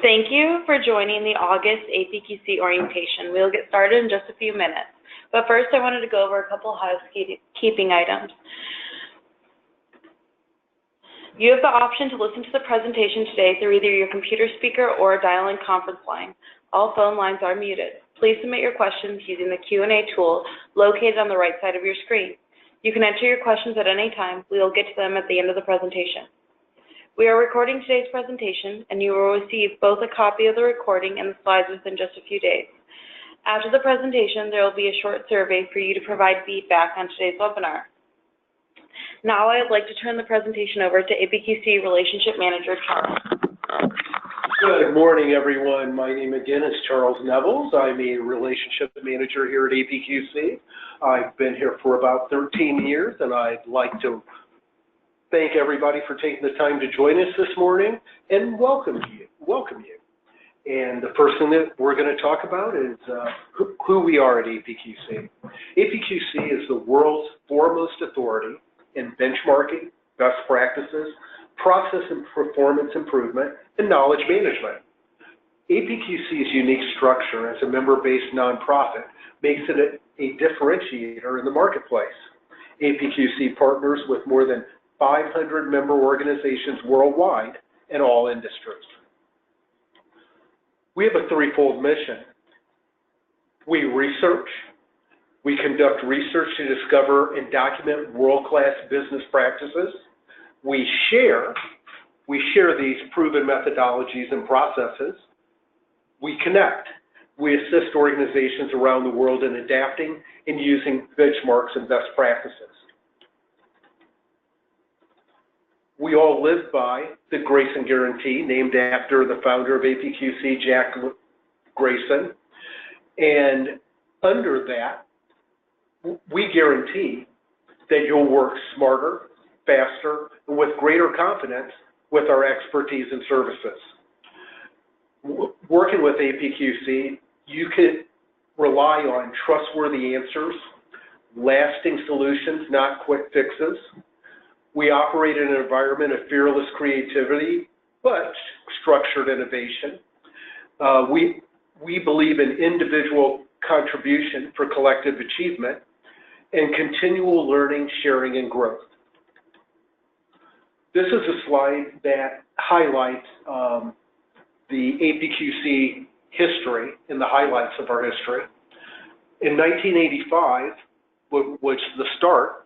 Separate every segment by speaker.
Speaker 1: Thank you for joining the August APQC orientation. We'll get started in just a few minutes. But first, I wanted to go over a couple housekeeping items. You have the option to listen to the presentation today through either your computer speaker or a dial-in conference line. All phone lines are muted. Please submit your questions using the Q&A tool located on the right side of your screen. You can enter your questions at any time. We will get to them at the end of the presentation. We are recording today's presentation, and you will receive both a copy of the recording and the slides within just a few days. After the presentation, there will be a short survey for you to provide feedback on today's webinar. Now I'd like to turn the presentation over to APQC Relationship Manager, Charles.
Speaker 2: Good morning, everyone. My name again is Charles Nevels. I'm a Relationship Manager here at APQC. I've been here for about 13 years, and I'd like to thank everybody for taking the time to join us this morning and welcome you. And the first thing that we're going to talk about is who we are at APQC. APQC is the world's foremost authority in benchmarking, best practices, process and performance improvement, and knowledge management. APQC's unique structure as a member-based nonprofit makes it a differentiator in the marketplace. APQC partners with more than 500 member organizations worldwide in all industries. We have a threefold mission. We research. We conduct research to discover and document world-class business practices. We share these proven methodologies and processes. We connect. We assist organizations around the world in adapting and using benchmarks and best practices. We all live by the Grayson Guarantee, named after the founder of APQC, Jack Grayson. And under that, we guarantee that you'll work smarter, faster, and with greater confidence with our expertise and services. Working with APQC, you can rely on trustworthy answers, lasting solutions, not quick fixes. We operate in an environment of fearless creativity, but structured innovation. We believe in individual contribution for collective achievement and continual learning, sharing, and growth. This is a slide that highlights the APQC history and the highlights of our history. In 1985, which is the start,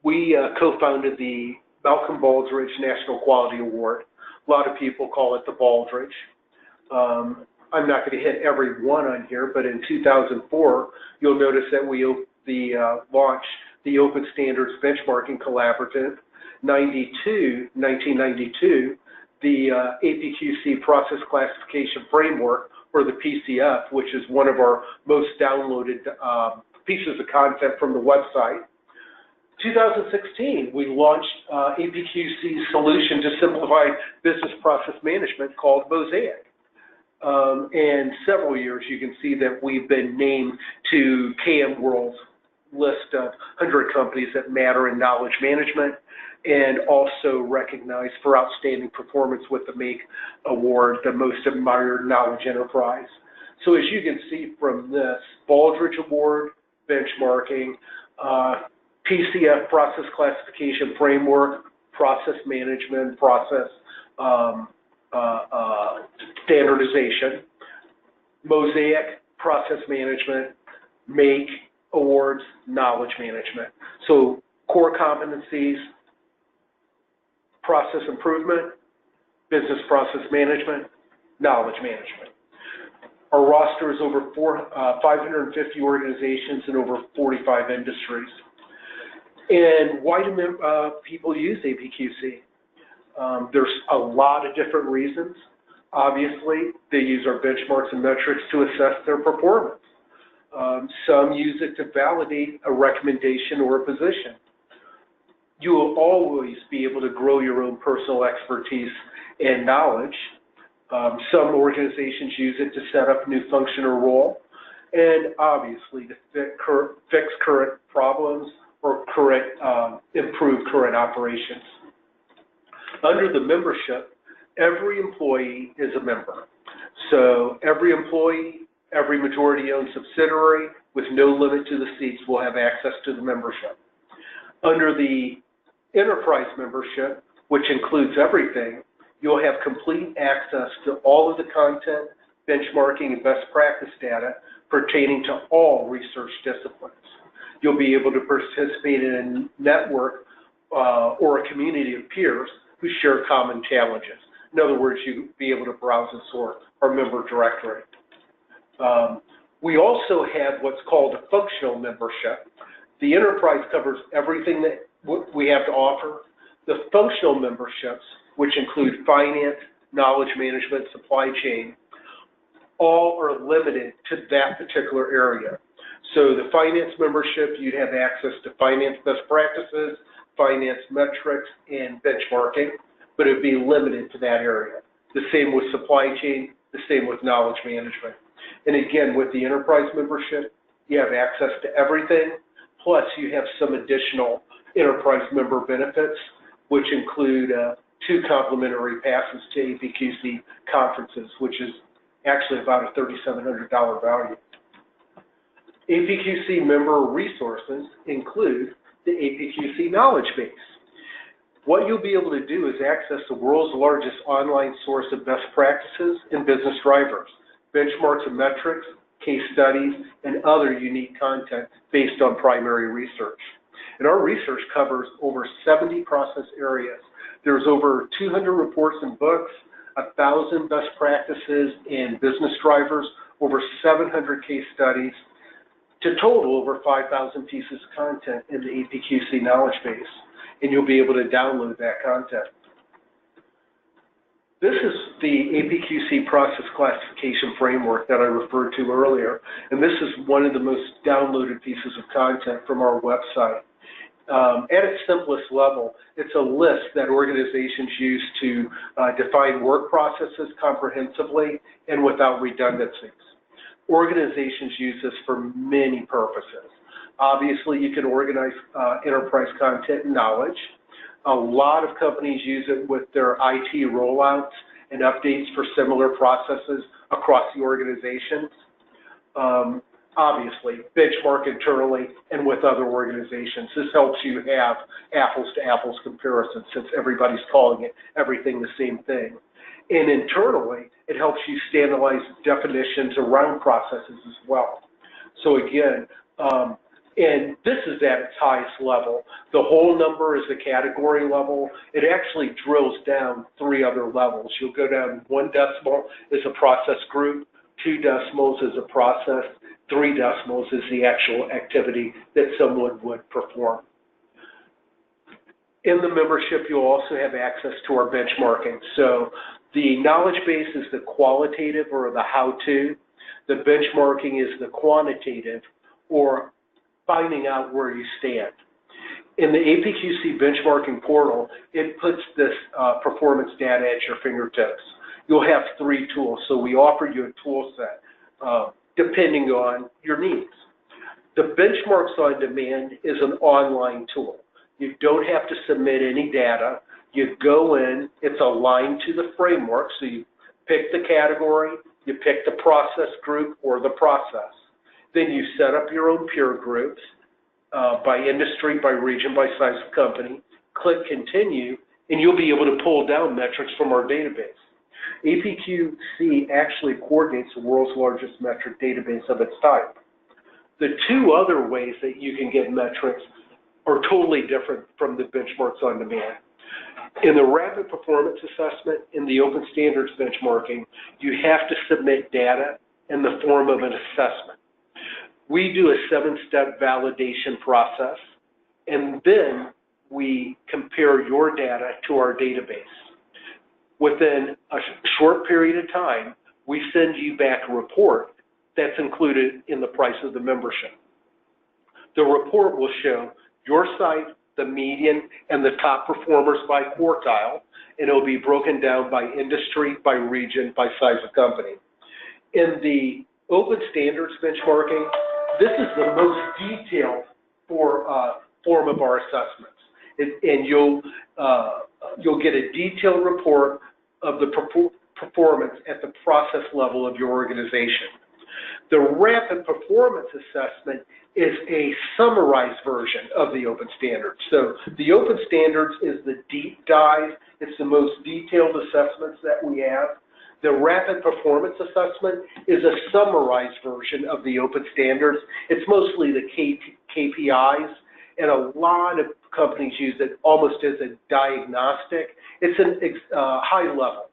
Speaker 2: we co-founded the Malcolm Baldrige National Quality Award. A lot of people call it the Baldrige. I'm not going to hit every one on here, but in 2004, you'll notice that we launched the Open Standards Benchmarking Collaborative. 1992, the APQC Process Classification Framework, or the PCF, which is one of our most downloaded pieces of content from the website. 2016, we launched APQC's solution to simplify business process management called Mosaic. And several years, you can see that we've been named to KM World's list of 100 companies that matter in knowledge management, and also recognized for outstanding performance with the MAKE Award, the Most Admired Knowledge Enterprise. So as you can see from this, Baldrige Award, benchmarking, PCF, Process Classification Framework, process management, process standardization, Mosaic, process management, MAKE Awards, knowledge management. So core competencies, process improvement, business process management, knowledge management. Our roster is over 550 organizations in over 45 industries. And why do people use APQC? There's a lot of different reasons. Obviously, they use our benchmarks and metrics to assess their performance. Some use it to validate a recommendation or a position. You will always be able to grow your own personal expertise and knowledge. Some organizations use it to set up new function or role, and obviously to fix current problems or improve current operations. Under the membership, every employee is a member. every employee, every majority-owned subsidiary with no limit to the seats will have access to the membership. Under the enterprise membership, which includes everything, you'll have complete access to all of the content, benchmarking, and best practice data pertaining to all research disciplines. You'll be able to participate in a network or a community of peers who share common challenges. In other words, you'll be able to browse and sort our member directory. We also have what's called a functional membership. The enterprise covers everything that we have to offer. The functional memberships, which include finance, knowledge management, supply chain, all are limited to that particular area. So the finance membership, you'd have access to finance best practices, finance metrics, and benchmarking, but it would be limited to that area. The same with supply chain, the same with knowledge management. And again, with the enterprise membership, you have access to everything, plus you have some additional enterprise member benefits, which include 2 complimentary passes to APQC conferences, which is actually about a $3,700 value. APQC member resources include the APQC knowledge base. What you'll be able to do is access the world's largest online source of best practices and business drivers, benchmarks and metrics, case studies, and other unique content based on primary research. And our research covers over 70 process areas. There's over 200 reports and books, 1,000 best practices and business drivers, over 700 case studies, to total over 5,000 pieces of content in the APQC knowledge base. And you'll be able to download that content. This is the APQC process classification framework that I referred to earlier, and this is one of the most downloaded pieces of content from our website. At its simplest level, it's a list that organizations use to define work processes comprehensively and without redundancies. Organizations use this for many purposes. Obviously, you can organize enterprise content and knowledge. A lot of companies use it with their IT rollouts and updates for similar processes across the organizations. Obviously, benchmark internally and with other organizations. This helps you have apples-to-apples comparisons since everybody's calling it everything the same thing. And internally, it helps you standardize definitions around processes as well. So again, and this is at its highest level. The whole number is the category level. It actually drills down 3 other levels. You'll go down 1 decimal is a process group, 2 decimals is a process, 3 decimals is the actual activity that someone would perform. In the membership, you'll also have access to our benchmarking. So the knowledge base is the qualitative or the how-to. The benchmarking is the quantitative or finding out where you stand. In the APQC benchmarking portal, it puts this performance data at your fingertips. You'll have 3 tools, so we offer you a tool set depending on your needs. The Benchmarks on Demand is an online tool. You don't have to submit any data. You go in, it's aligned to the framework, so you pick the category, you pick the process group or the process. Then you set up your own peer groups by industry, by region, by size of company. Click Continue, and you'll be able to pull down metrics from our database. APQC actually coordinates the world's largest metric database of its type. The 2 other ways that you can get metrics are totally different from the Benchmarks on Demand. In the Rapid Performance Assessment, in the Open Standards benchmarking, you have to submit data in the form of an assessment. We do a 7-step validation process, and then we compare your data to our database. Within a short period of time, we send you back a report that's included in the price of the membership. The report will show your site, the median, and the top performers by quartile, and it'll be broken down by industry, by region, by size of company. In the Open Standards benchmarking, this is the most detailed form of our assessments, and you'll get a detailed report of the performance at the process level of your organization. The rapid performance assessment is a summarized version of the open standards. So the open standards is the deep dive. It's the most detailed assessments that we have. The rapid performance assessment is a summarized version of the open standards. It's mostly the KPIs, and a lot of companies use it almost as a diagnostic. It's a high level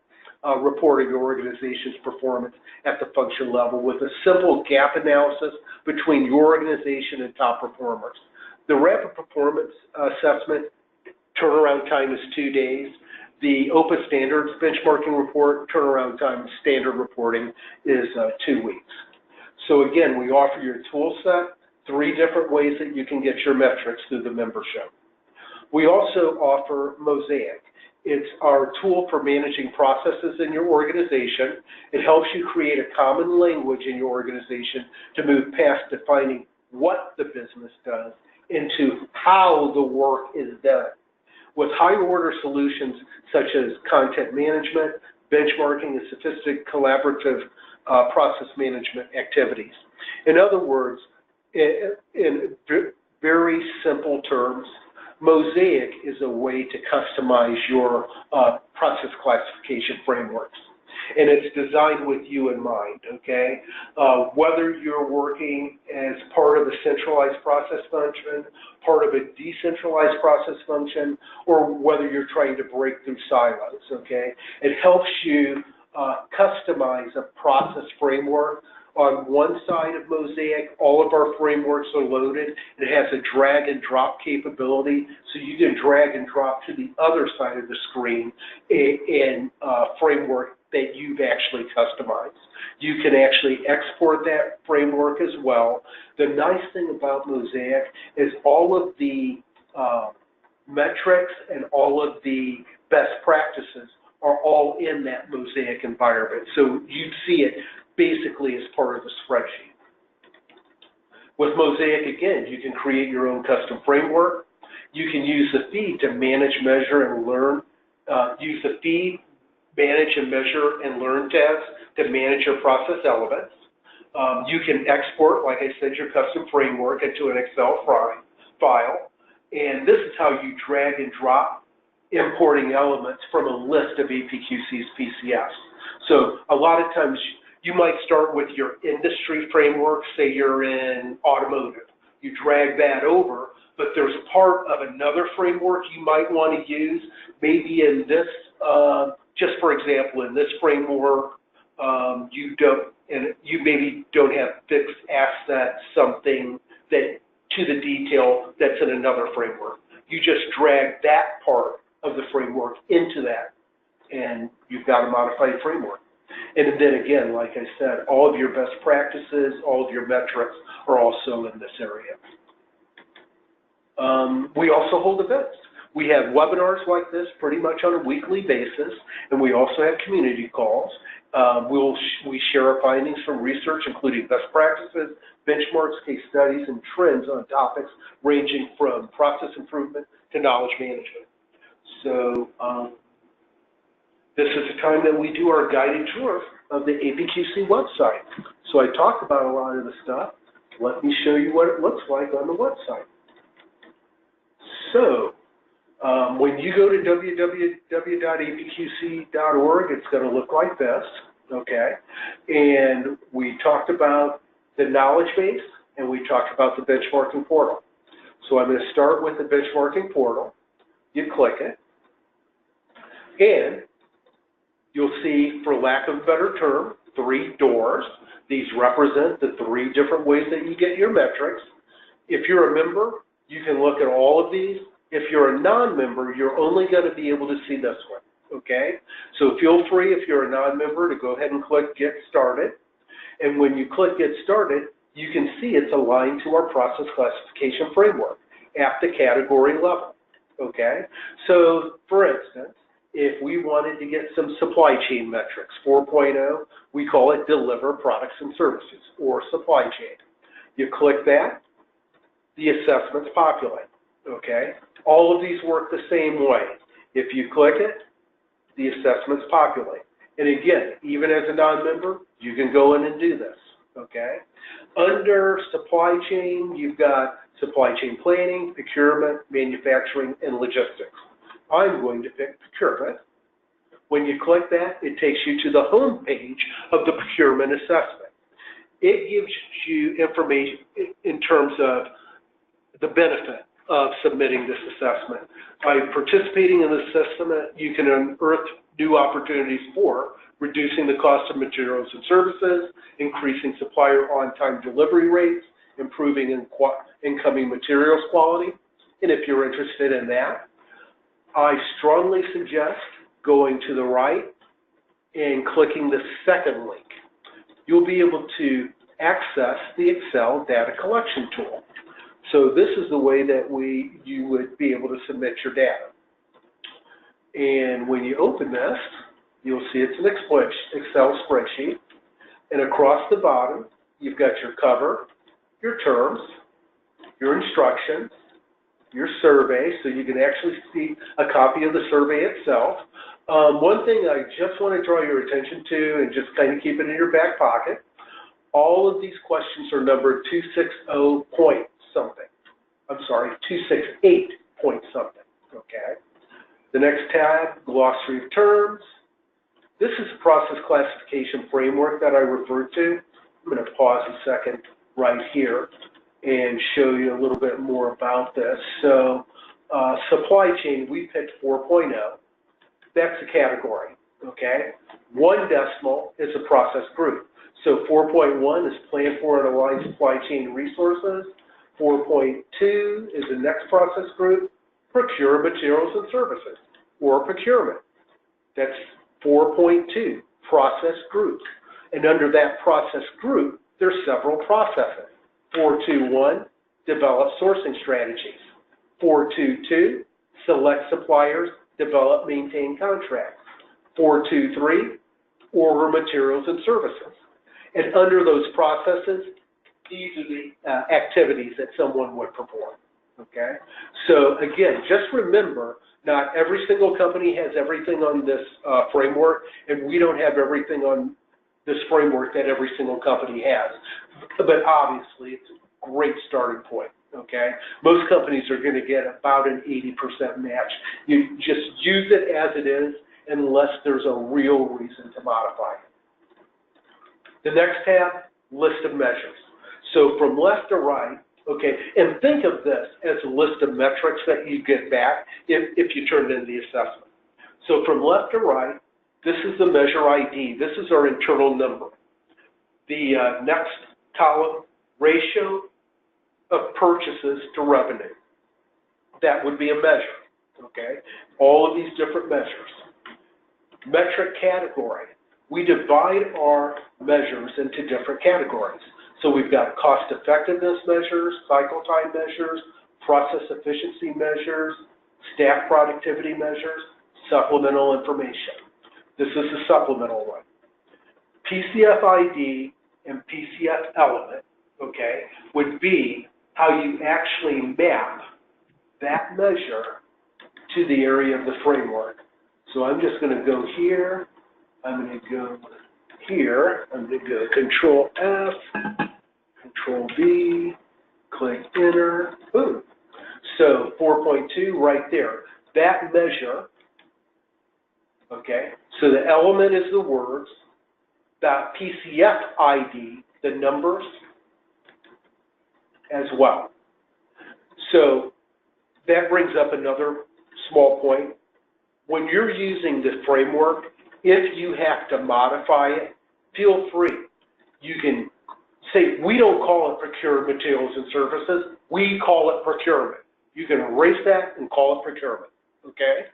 Speaker 2: reporting your organization's performance at the function level with a simple gap analysis between your organization and top performers. The rapid performance assessment turnaround time is 2 days. The open standards benchmarking report turnaround time standard reporting is 2 weeks. So again, we offer your tool set, 3 different ways that you can get your metrics through the membership. We also offer Mosaic. It's our tool for managing processes in your organization. It helps you create a common language in your organization to move past defining what the business does into how the work is done. With higher order solutions such as content management, benchmarking, and sophisticated collaborative process management activities. In other words, in very simple terms, Mosaic is a way to customize your process classification frameworks. And it's designed with you in mind, okay? Whether you're working as part of a centralized process function, part of a decentralized process function, or whether you're trying to break through silos, okay? It helps you customize a process framework. On one side of Mosaic, all of our frameworks are loaded. It has a drag and drop capability, so you can drag and drop to the other side of the screen in a framework that you've actually customized. You can actually export that framework as well. The nice thing about Mosaic is all of the metrics and all of the best practices are all in that Mosaic environment. So you see it basically as part of the spreadsheet. With Mosaic, again, you can create your own custom framework. You can use the feed to manage, measure, and learn. Use the feed, manage, and measure, and learn tabs to manage your process elements. You can export, like I said, your custom framework into an Excel file. And this is how you drag and drop importing elements from a list of APQC's PCFs. So a lot of times, you might start with your industry framework, say you're in automotive. You drag that over, but there's part of another framework you might want to use. Maybe in this, just for example, in this framework, you maybe don't have fixed assets, something that to the detail that's in another framework. You just drag that part of the framework into that, and you've got a modified framework. And then again, like I said, all of your best practices, all of your metrics are also in this area. We also hold events. We have webinars like this pretty much on a weekly basis, and we also have community calls. We share our findings from research, including best practices, benchmarks, case studies, and trends on topics ranging from process improvement to knowledge management. So, this is the time that we do our guided tour of the APQC website. So I talked about a lot of the stuff. Let me show you what it looks like on the website. So when you go to www.apqc.org, it's going to look like this, okay? And we talked about the knowledge base, and we talked about the benchmarking portal. So I'm going to start with the benchmarking portal. You click it, and you'll see, for lack of a better term, 3 doors. These represent the 3 different ways that you get your metrics. If you're a member, you can look at all of these. If you're a non-member, you're only going to be able to see this one, okay? So feel free, if you're a non-member, to go ahead and click Get Started. And when you click Get Started, you can see it's aligned to our process classification framework at the category level, okay? So, for instance, if we wanted to get some supply chain metrics, 4.0, we call it Deliver Products and Services, or Supply Chain. You click that, the assessments populate, okay? All of these work the same way. If you click it, the assessments populate. And again, even as a non-member, you can go in and do this, okay? Under supply chain, you've got supply chain planning, procurement, manufacturing, and logistics. I'm going to pick procurement. When you click that, it takes you to the home page of the procurement assessment. It gives you information in terms of the benefit of submitting this assessment. By participating in this assessment, you can unearth new opportunities for reducing the cost of materials and services, increasing supplier on-time delivery rates, improving incoming materials quality. And if you're interested in that, I strongly suggest going to the right and clicking the second link. You'll be able to access the Excel data collection tool. So this is the way that you would be able to submit your data. And when you open this, you'll see it's an Excel spreadsheet. And across the bottom, you've got your cover, your terms, your instructions, your survey, so you can actually see a copy of the survey itself. One thing I just want to draw your attention to, and just kind of keep it in your back pocket, all of these questions are numbered 260 point something. I'm sorry, 268 point something, okay? The next tab, glossary of terms. This is a process classification framework that I referred to. I'm going to pause a second right here and show you a little bit more about this. So supply chain, we picked 4.0. That's a category, okay? 1 decimal is a process group. So 4.1 is plan for and align supply chain resources. 4.2 is the next process group, procure materials and services, or procurement. That's 4.2, process group. And under that process group, there's several processes. 4.2.1, develop sourcing strategies. 4.2.2, select suppliers, develop, maintain contracts. 4.2.3, order materials and services. And under those processes, these are the activities that someone would perform, okay? So again, just remember, not every single company has everything on this framework, and we don't have everything on this framework that every single company has. But obviously, it's a great starting point, okay? Most companies are going to get about an 80% match. You just use it as it is unless there's a real reason to modify it. The next tab, list of measures. So from left to right, okay, and think of this as a list of metrics that you get back if you turn in the assessment. So from left to right, this is the measure ID. This is our internal number. The next column, ratio of purchases to revenue. That would be a measure, okay? All of these different measures. Metric category. We divide our measures into different categories. So we've got cost effectiveness measures, cycle time measures, process efficiency measures, staff productivity measures, supplemental information. This is the supplemental one. PCF ID and PCF element, okay, would be how you actually map that measure to the area of the framework. So I'm just going to go here. I'm going to go here. I'm going to go Control F, Control V, click Enter. Boom. So 4.2 right there. That measure, okay, so the element is the words, that PCF ID, the numbers, as well. So that brings up another small point. When you're using the framework, if you have to modify it, feel free. You can say, we don't call it procured materials and services, we call it procurement. You can erase that and call it procurement, okay?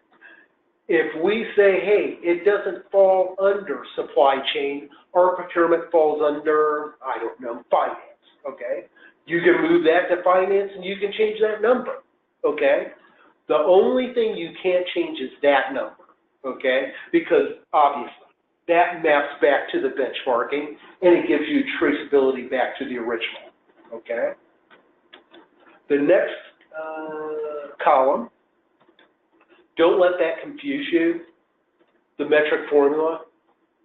Speaker 2: If we say, hey, it doesn't fall under supply chain, or procurement falls under, I don't know, finance, okay? You can move that to finance and you can change that number, okay? The only thing you can't change is that number, okay? Because obviously, that maps back to the benchmarking and it gives you traceability back to the original, okay? The next column, don't let that confuse you. The metric formula,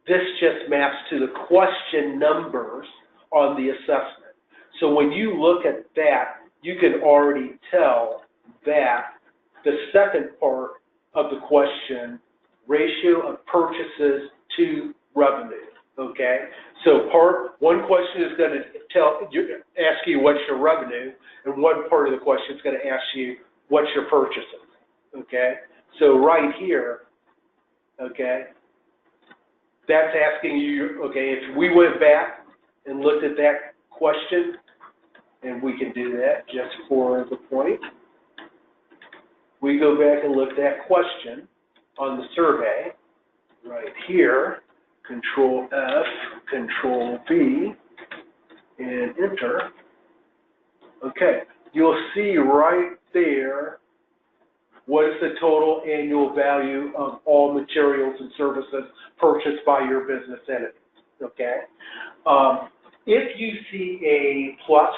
Speaker 2: This just maps to the question numbers on the assessment. So when you look at that, you can already tell that the second part of the question, ratio of purchases to revenue, okay? So one question is going to ask you what's your revenue, and one part of the question is going to ask you what's your purchases, okay? So right here, okay, that's asking you, okay, if we went back and looked at that question, and we can do that just for the point. We go back and look at that question on the survey right here, Control F, Control V, and enter. Okay, you'll see right there what is the total annual value of all materials and services purchased by your business entity, okay? If you see a plus,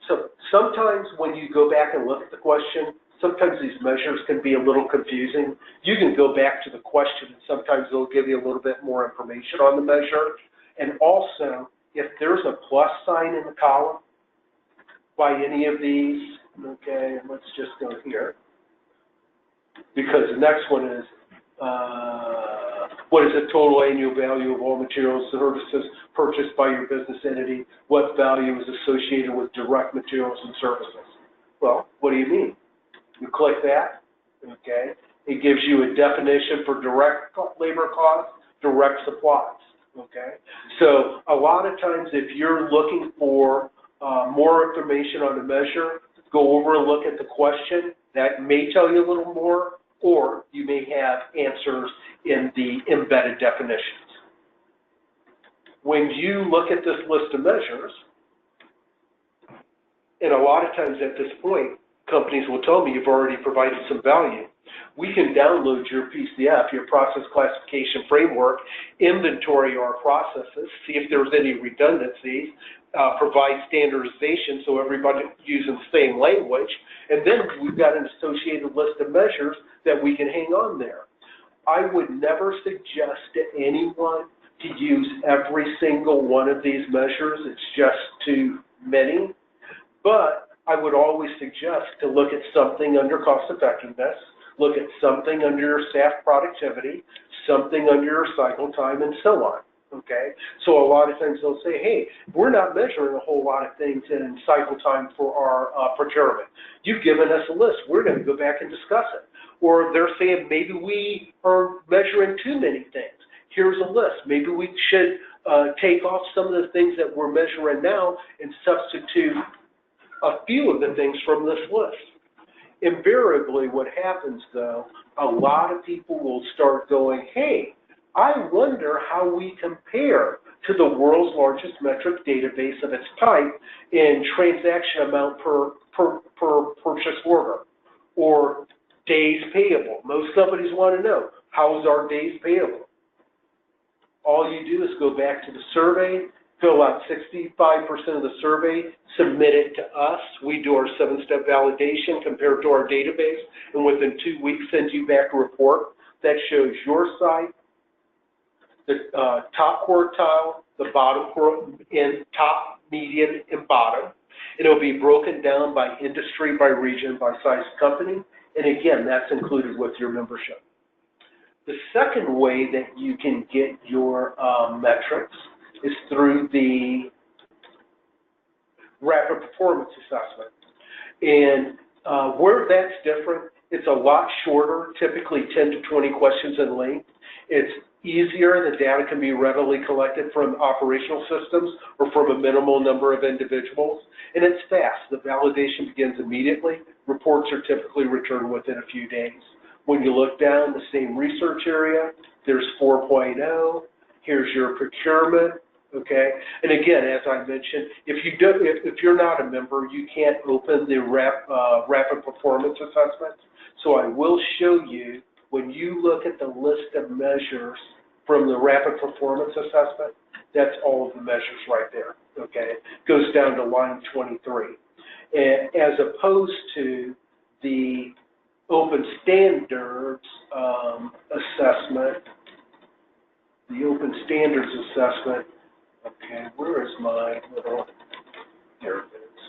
Speaker 2: so sometimes when you go back and look at the question, sometimes these measures can be a little confusing. You can go back to the question and sometimes they'll give you a little bit more information on the measure. And also, if there's a plus sign in the column by any of these, okay, let's just go here. Because the next one is, what is the total annual value of all materials and services purchased by your business entity? What value is associated with direct materials and services? Well, what do you mean? You click that, okay? It gives you a definition for direct labor costs, direct supplies, okay? So a lot of times if you're looking for more information on the measure, go over and look at the question. That may tell you a little more, or you may have answers in the embedded definitions. When you look at this list of measures, and a lot of times at this point, companies will tell me you've already provided some value. We can download your PCF, your process classification framework, inventory our processes, see if there's any redundancies, provide standardization so everybody using the same language, and then we've got an associated list of measures that we can hang on there. I would never suggest to anyone to use every single one of these measures. It's just too many. But I would always suggest to look at something under cost effectiveness, look at something under your staff productivity, something under your cycle time, and so on. Okay? So a lot of times they'll say, hey, we're not measuring a whole lot of things in cycle time for our procurement. You've given us a list. We're going to go back and discuss it. Or they're saying maybe we are measuring too many things. Here's a list. Maybe we should take off some of the things that we're measuring now and substitute a few of the things from this list. Invariably, what happens, though, a lot of people will start going, hey, I wonder how we compare to the world's largest metric database of its type in transaction amount per purchase order, or days payable. Most companies want to know, how's our days payable? All you do is go back to the survey, fill out 65% of the survey, submit it to us. We do our 7-step validation compared to our database, and within 2 weeks send you back a report that shows your site, the top quartile, the bottom quartile, top, median, and bottom. And it'll be broken down by industry, by region, by size company. And again, that's included with your membership. The second way that you can get your metrics is through the rapid performance assessment. And where that's different, it's a lot shorter, typically 10 to 20 questions in length. It's easier, the data can be readily collected from operational systems or from a minimal number of individuals, and it's fast. The validation begins immediately. Reports are typically returned within a few days. When you look down the same research area, there's 4.0, here's your procurement, okay? And again, as I mentioned, if you're not a member, you can't open the rapid performance assessment. So I will show you, when you look at the list of measures from the rapid performance assessment, that's all of the measures right there, okay? It goes down to line 23. And as opposed to the open standards assessment, the Open Standards Assessment. Okay, where is my little, there it is,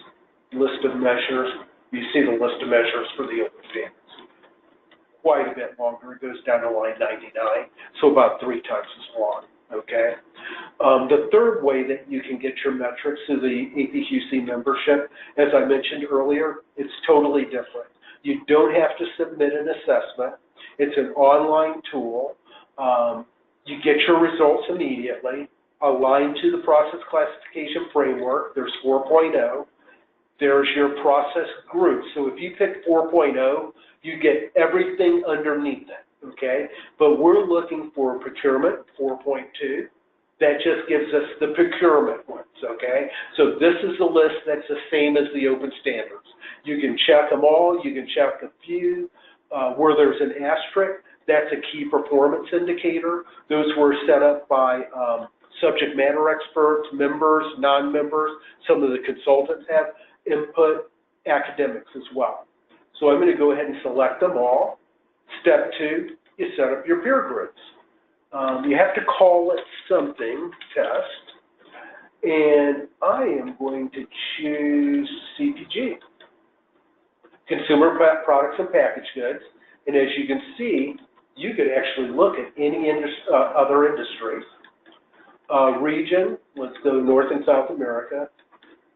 Speaker 2: list of measures. You see the list of measures for the Open Standards. Quite a bit longer. It goes down to line 99, so about 3 times as long, okay? The third way that you can get your metrics through the APQC membership, as I mentioned earlier, it's totally different. You don't have to submit an assessment. It's an online tool. You get your results immediately, aligned to the process classification framework. There's 4.0. There's your process group. So if you pick 4.0, you get everything underneath it, okay? But we're looking for procurement, 4.2. That just gives us the procurement ones, okay? So this is the list that's the same as the Open Standards. You can check them all. You can check a few. Where there's an asterisk, that's a key performance indicator. Those were set up by subject matter experts, members, non-members. Some of the consultants have input, academics as well. So I'm going to go ahead and select them all. Step 2, you set up your peer groups. You have to call it something, test, and I am going to choose CPG, Consumer Products and Packaged Goods, and as you can see, you could actually look at any other industries. Region, let's go North and South America.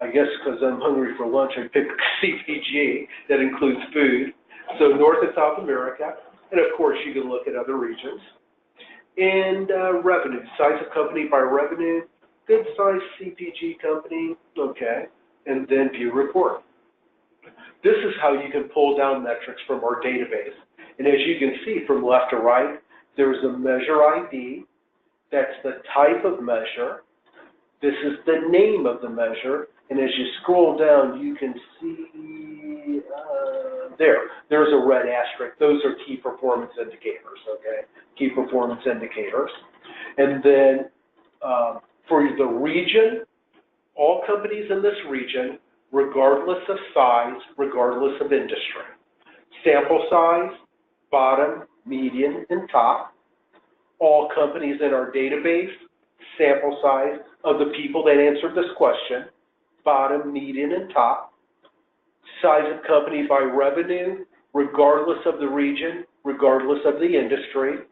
Speaker 2: I guess because I'm hungry for lunch, I picked CPG, that includes food. So North and South America, and of course you can look at other regions. And revenue, size of company by revenue, good size CPG company, okay, and then view report. This is how you can pull down metrics from our database. And as you can see from left to right, there's a measure ID, that's the type of measure, this is the name of the measure, and as you scroll down, you can see, there's a red asterisk. Those are key performance indicators, okay? Key performance indicators. And then for the region, all companies in this region, regardless of size, regardless of industry. Sample size, bottom, median, and top. All companies in our database, sample size of the people that answered this question, bottom, median, and top. Size of company by revenue, regardless of the region, regardless of the industry,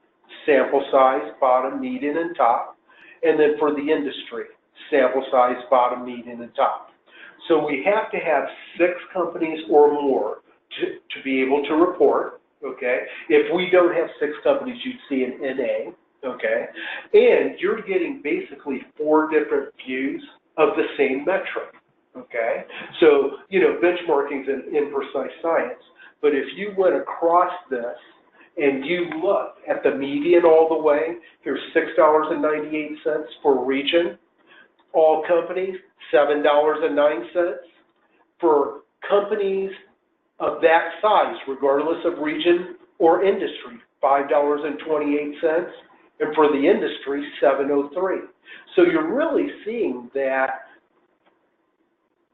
Speaker 2: sample size, bottom, median, and top. And then for the industry, sample size, bottom, median, and top. So we have to have 6 companies or more to be able to report, okay? If we don't have 6 companies, you'd see an NA, okay? And you're getting basically 4 different views of the same metric, okay? So, you know, benchmarking is an imprecise science, but if you went across this and you look at the median all the way, here's $6.98 for region, all companies, $7.09. For companies of that size, regardless of region or industry, $5.28, and for the industry, $7.03. So you're really seeing that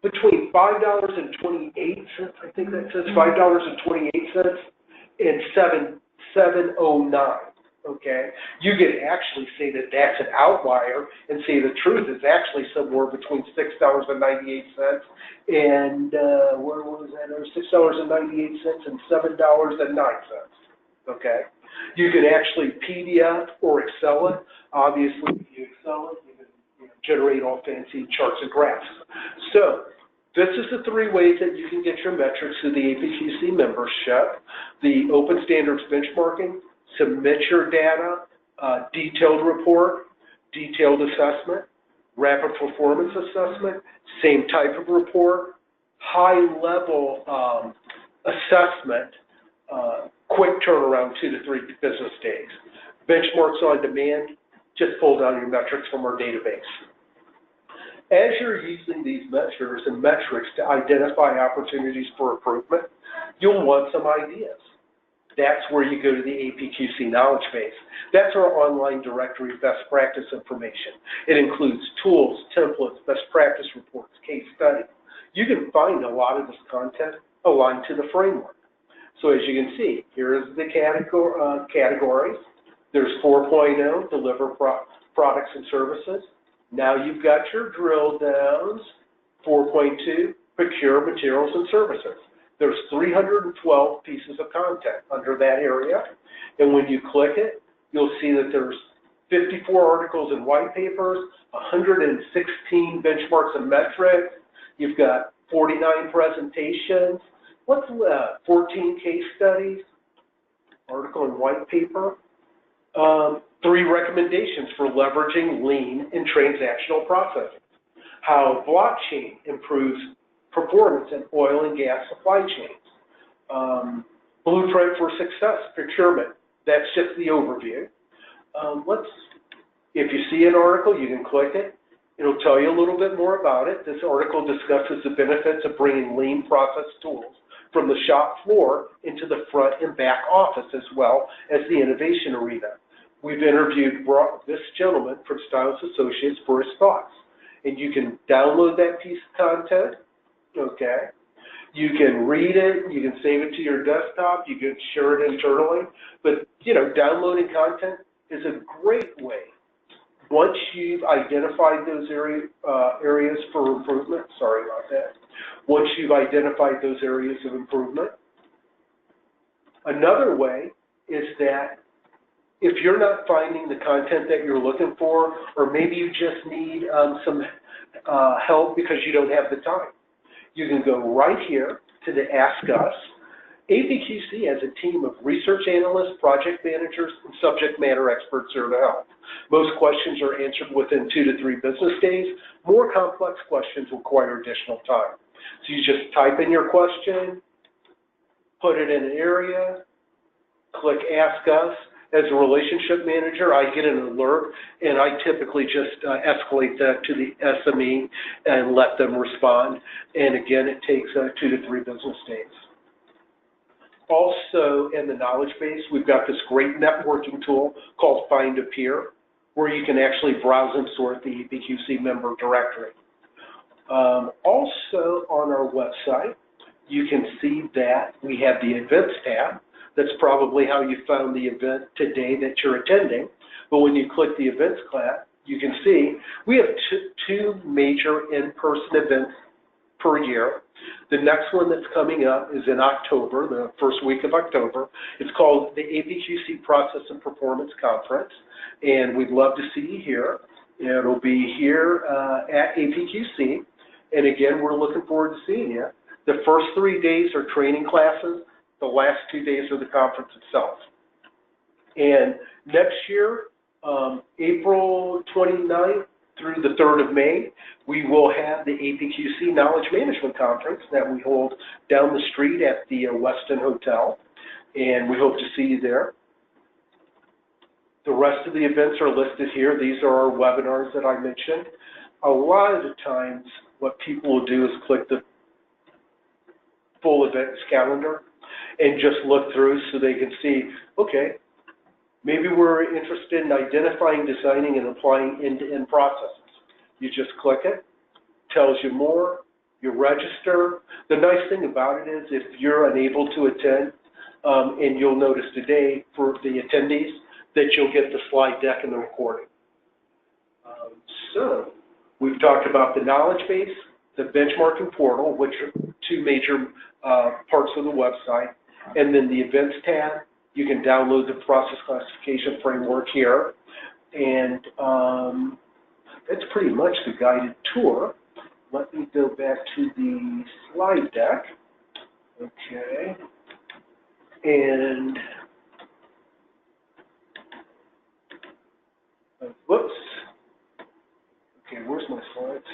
Speaker 2: between $5.28, I think that says $5.28, and $7.09. Okay, you could actually say that that's an outlier and say the truth is actually somewhere between $6.98 and where was that? $6.98 and $7.09. Okay, you can actually PDF or Excel it. Obviously, if you Excel it, you can generate all fancy charts and graphs. So this is the 3 ways that you can get your metrics through the APQC membership: the Open Standards benchmarking, submit your data, detailed report, detailed assessment, rapid performance assessment, same type of report, high-level assessment, quick turnaround, 2 to 3 business days. Benchmarks on demand, just pull down your metrics from our database. As you're using these measures and metrics to identify opportunities for improvement, you'll want some ideas. That's where you go to the APQC knowledge base. That's our online directory of best practice information. It includes tools, templates, best practice reports, case studies. You can find a lot of this content aligned to the framework. So as you can see, here is the categories. There's 4.0, deliver products and services. Now you've got your drill downs. 4.2, procure materials and services. There's 312 pieces of content under that area. And when you click it, you'll see that there's 54 articles and white papers, 116 benchmarks and metrics. You've got 49 presentations. What's 14 case studies, article and white paper. 3 recommendations for leveraging lean in transactional processing. How blockchain improves performance in oil and gas supply chains. Blueprint for success, procurement. That's just the overview. If you see an article, you can click it. It'll tell you a little bit more about it. This article discusses the benefits of bringing lean process tools from the shop floor into the front and back office, as well as the innovation arena. We've interviewed this gentleman from Styles Associates for his thoughts. And you can download that piece of content, okay? You can read it, you can save it to your desktop, you can share it internally. But, you know, downloading content is a great way. Once you've identified those areas for improvement, sorry about that. Once you've identified those areas of improvement, another way is that if you're not finding the content that you're looking for, or maybe you just need some help because you don't have the time, you can go right here to the Ask Us. APQC has a team of research analysts, project managers, and subject matter experts here to help. Most questions are answered within 2 to 3 business days. More complex questions require additional time. So you just type in your question, put it in an area, click Ask Us. As a relationship manager, I get an alert, and I typically just escalate that to the SME and let them respond. And again, it takes 2 to 3 business days. Also, in the knowledge base, we've got this great networking tool called Find a Peer, where you can actually browse and sort the APQC member directory. Also, on our website, you can see that we have the Events tab. That's probably how you found the event today that you're attending. But when you click the Events tab, you can see we have two major in-person events per year. The next one that's coming up is in October, the first week of October. It's called the APQC Process and Performance Conference, and we'd love to see you here. It'll be here at APQC, and again, we're looking forward to seeing you. The first 3 days are training classes. The last 2 days of the conference itself. And next year, April 29th through the 3rd of May, we will have the APQC Knowledge Management Conference that we hold down the street at the Westin Hotel, and we hope to see you there. The rest of the events are listed here. These are our webinars that I mentioned. A lot of the times, what people will do is click the full events calendar and just look through so they can see, okay, maybe we're interested in identifying, designing, and applying end-to-end processes. You just click it, tells you more, you register. The nice thing about it is if you're unable to attend, and you'll notice today for the attendees that you'll get the slide deck and the recording. So we've talked about the knowledge base, the benchmarking portal, which are 2 major parts of the website, and then the events tab. You can download the process classification framework here, and that's pretty much the guided tour. Let me go back to the slide deck. Okay, and whoops. Okay, where's my slides?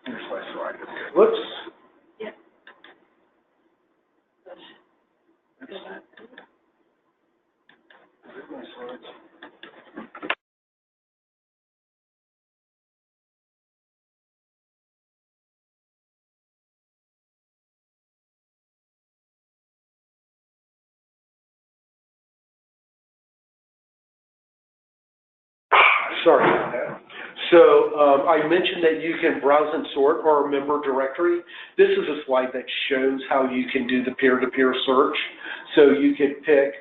Speaker 2: Here's my slide. Okay. Whoops.
Speaker 1: Yeah.
Speaker 2: My slides. Sorry about that. So I mentioned that you can browse and sort our member directory. This is a slide that shows how you can do the peer-to-peer search. So you could pick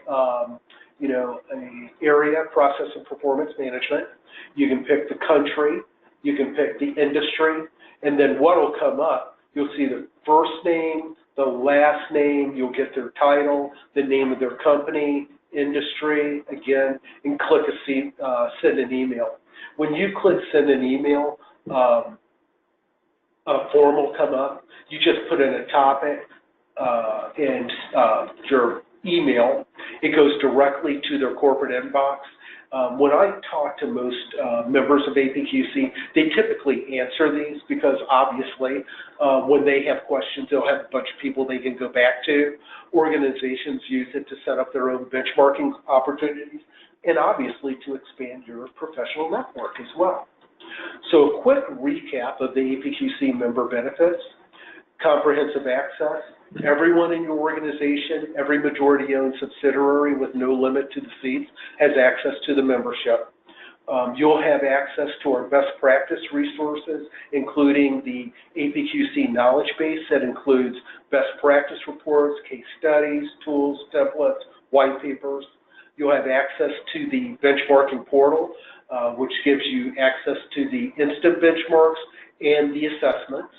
Speaker 2: you know, an area, process and performance management. You can pick the country, you can pick the industry, and then what will come up, you'll see the first name, the last name, you'll get their title, the name of their company, industry, again, and click send an email. When you click send an email, a form will come up. You just put in a topic and your email. It goes directly to their corporate inbox. When I talk to most members of APQC, they typically answer these because obviously when they have questions, they'll have a bunch of people they can go back to. Organizations use it to set up their own benchmarking opportunities and obviously to expand your professional network as well. So a quick recap of the APQC member benefits: comprehensive access. Everyone in your organization, every majority-owned subsidiary with no limit to the seats has access to the membership. You'll have access to our best practice resources, including the APQC knowledge base that includes best practice reports, case studies, tools, templates, white papers. You'll have access to the benchmarking portal, which gives you access to the instant benchmarks and the assessments.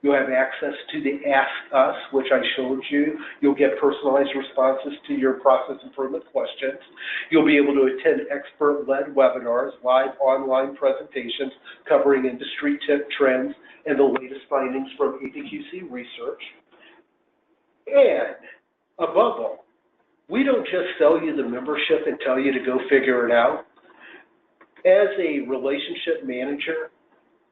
Speaker 2: You'll have access to the Ask Us, which I showed you. You'll get personalized responses to your process improvement questions. You'll be able to attend expert-led webinars, live online presentations covering industry trends and the latest findings from APQC research. And above all, we don't just sell you the membership and tell you to go figure it out. As a relationship manager,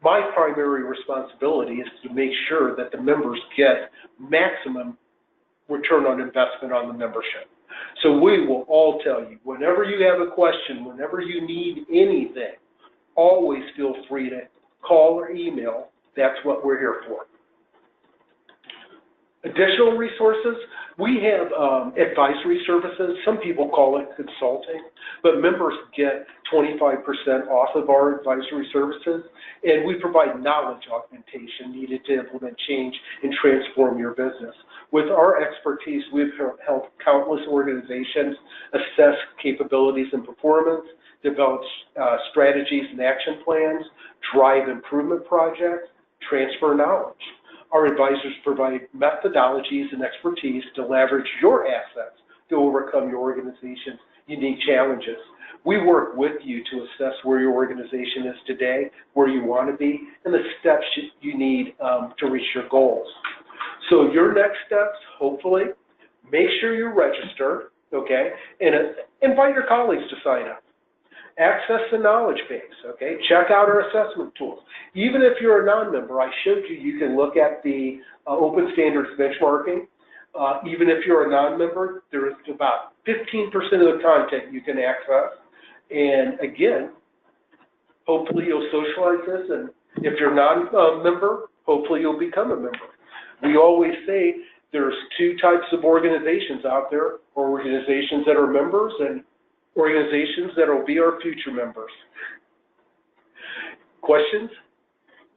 Speaker 2: my primary responsibility is to make sure that the members get maximum return on investment on the membership. So we will all tell you, whenever you have a question, whenever you need anything, always feel free to call or email. That's what we're here for. Additional resources, we have advisory services. Some people call it consulting, but members get 25% off of our advisory services, and we provide knowledge augmentation needed to implement change and transform your business. With our expertise, we've helped countless organizations assess capabilities and performance, develop strategies and action plans, drive improvement projects, transfer knowledge. Our advisors provide methodologies and expertise to leverage your assets to overcome your organization's unique challenges. We work with you to assess where your organization is today, where you want to be, and the steps you need to reach your goals. So your next steps, hopefully, make sure you're registered, okay, and invite your colleagues to sign up. Access the knowledge base, okay? Check out our assessment tools. Even if you're a non-member, I showed you, you can look at the Open Standards benchmarking. Even if you're a non-member, there is about 15% of the content you can access. And again, hopefully you'll socialize this, and if you're not a member, hopefully you'll become a member. We always say there's two types of organizations out there: organizations that are members and organizations that will be our future members. Questions?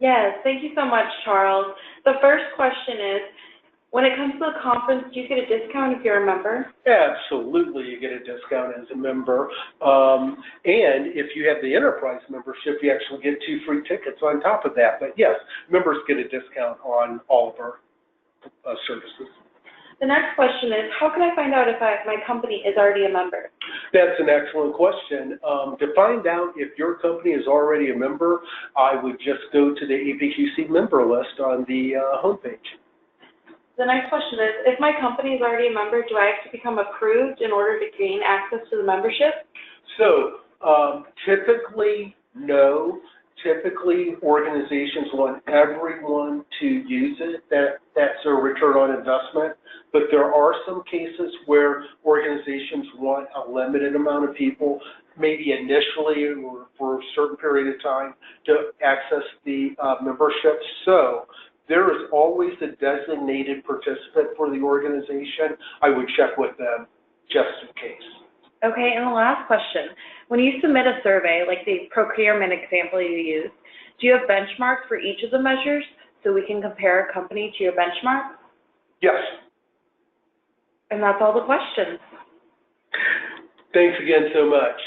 Speaker 1: Yes, thank you so much, Charles. The first question is, when it comes to the conference, do you get a discount if you're a member?
Speaker 2: Absolutely, you get a discount as a member. And if you have the enterprise membership, you actually get 2 free tickets on top of that. But yes, members get a discount on all of our services.
Speaker 1: The next question is, how can I find out if my company is already a member?
Speaker 2: That's an excellent question. To find out if your company is already a member, I would just go to the APQC member list on the homepage.
Speaker 1: The next question is, if my company is already a member, do I have to become approved in order to gain access to the membership?
Speaker 2: So typically, no. Typically, organizations want everyone to use it. That's their return on investment. But there are some cases where organizations want a limited amount of people, maybe initially or for a certain period of time, to access the membership. So there is always a designated participant for the organization. I would check with them just in case.
Speaker 1: Okay, and the last question. When you submit a survey, like the procurement example you used, do you have benchmarks for each of the measures so we can compare a company to your benchmark?
Speaker 2: Yes.
Speaker 1: And that's all the questions.
Speaker 2: Thanks again so much.